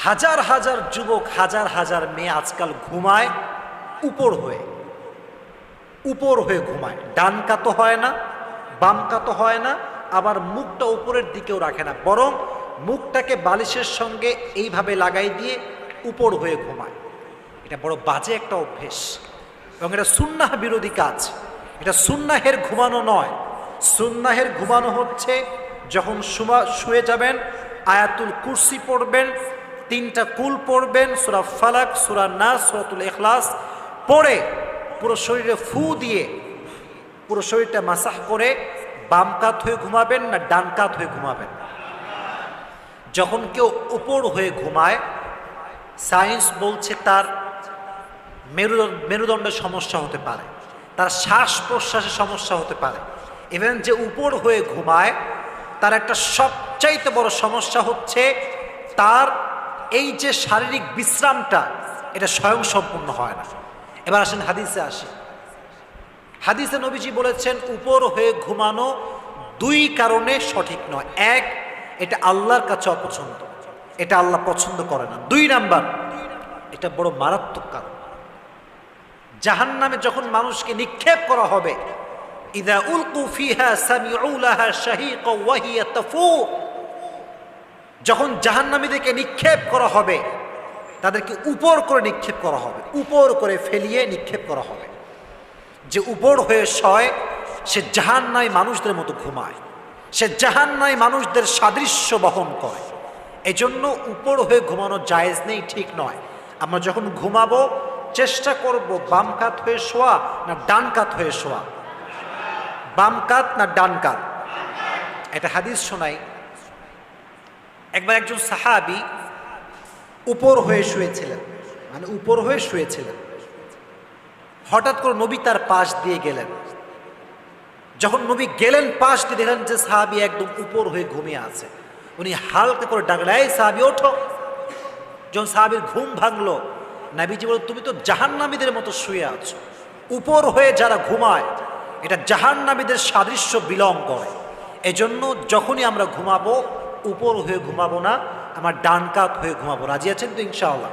হাজার হাজার যুবক, হাজার হাজার মেয়ে আজকাল ঘুমায় উপর হয়ে ঘুমায়। ডান কাত হয় না, বাম কাত হয় না, আবার মুখটা উপরের দিকেও রাখে না, বরং মুখটাকে বালিশের সঙ্গে এইভাবে লাগাই দিয়ে উপর হয়ে ঘুমায়। এটা বড় বাজে একটা অভ্যেস এবং এটা সুন্নাহ বিরোধী কাজ। এটা সুন্নাহের ঘুমানো নয়। সুন্নাহের ঘুমানো হচ্ছে যখন শুয়ে যাবেন আয়াতুল কুরসি পড়বেন, 3টা কুল পড়বেন, সূরা ফালাক, সূরা নাস, সূরাতুল ইখলাস পড়ে পুরো শরীরে ফু দিয়ে পুরো শরীরটা মাসাহ করে বাম কাত হয়ে ঘুমাবেন না ডান কাত হয়ে ঘুমাবেন। যখন কেউ উপর হয়ে ঘুমায়, সায়েন্স বলছে তার মেরুদণ্ডের সমস্যা হতে পারে, তার শ্বাস প্রশ্বাসের সমস্যা হতে পারে। ইভেন যে উপর হয়ে ঘুমায় তার একটা সবচাইতে বড় সমস্যা হচ্ছে তার এই যে শারীরিক বিশ্রামটা, এটা স্বয়ংসম্পূর্ণ হয় না। এবার আসেন হাদিসে আসি। হাদিসে নবীজি বলেছেন উপর হয়ে ঘুমানো 2 কারণে সঠিক নয়। 1, এটা আল্লাহর কাছে অপছন্দ, এটা আল্লাহ পছন্দ করে না। 2 নাম্বার, এটা বড় মারাত্মক কারণ। জাহান্নামে যখন মানুষকে নিক্ষেপ করা হবে, ইযা উলকু ফিহা সামিউ লাহা শাহীকা ওয়া হিয়া তাফুর, যখন জাহান্নামীদেরকে নিক্ষেপ করা হবে তাদেরকে উপর করে নিক্ষেপ করা হবে, উপর করে ফেলিয়ে নিক্ষেপ করা হবে। যে উপর হয়ে শয় সে জাহান্নামী মানুষদের মতো ঘুমায়, সে জাহান্নামী মানুষদের সাদৃশ্য বহন করে। এজন্য উপর হয়ে ঘুমানো জায়েজ নেই, ঠিক নয়। আমরা যখন ঘুমাবো চেষ্টা করব বাম কাত হয়ে শোয়া না ডান কাত হয়ে শোয়া, বাম কাত না ডান কাত। এটা হাদিস শোনাই। একবার একজন সাহাবী উপর হয়ে শুয়েছিলেন, মানে উপর হয়ে শুয়েছিলেন। হঠাৎ করে নবী তার পাশ দিয়ে গেলেন। যখন নবী গেলেন পাশ দিয়ে, দেখলেন যে সাহাবী একদম উপর হয়ে ঘুমিয়ে আছে। উনি হালকা করে ডাকলেন, এই সাহাবী ওঠো। যখন সাহাবীর ঘুম ভাঙলো, নবীজি বললেন, তুমি তো জাহান্নামীদের মতো শুয়ে আছো। উপর হয়ে যারা ঘুমায় এটা জাহান্নামীদের সাদৃশ্য বিলং করে। এজন্য যখনই আমরা ঘুমাবো উপর হয়ে ঘুমাবো না, আমার ডান কাত হয়ে ঘুমাবো। রাজি আছেন তো ইনশাআল্লাহ?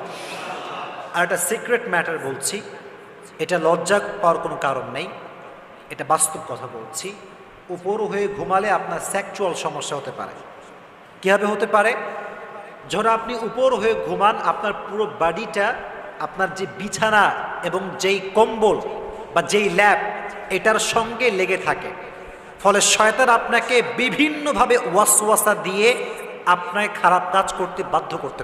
আর একটা সিক্রেট ম্যাটার বলছি, এটা লজ্জা পাওয়ার কোনো কারণ নেই, এটা বাস্তব কথা বলছি। উপর হয়ে ঘুমালে আপনার সেক্সুয়াল সমস্যা হতে পারে। কীভাবে হতে পারে? যখন আপনি উপর হয়ে ঘুমান, আপনার পুরো বডিটা আপনার যে বিছানা এবং যেই কম্বল বা যেই ল্যাপ এটার সঙ্গে লেগে থাকে, ফলে শয়তান আপনাকে বিভিন্নভাবে ওয়াসওয়াসা দিয়ে আপনাকে খারাপ কাজ করতে বাধ্য করতে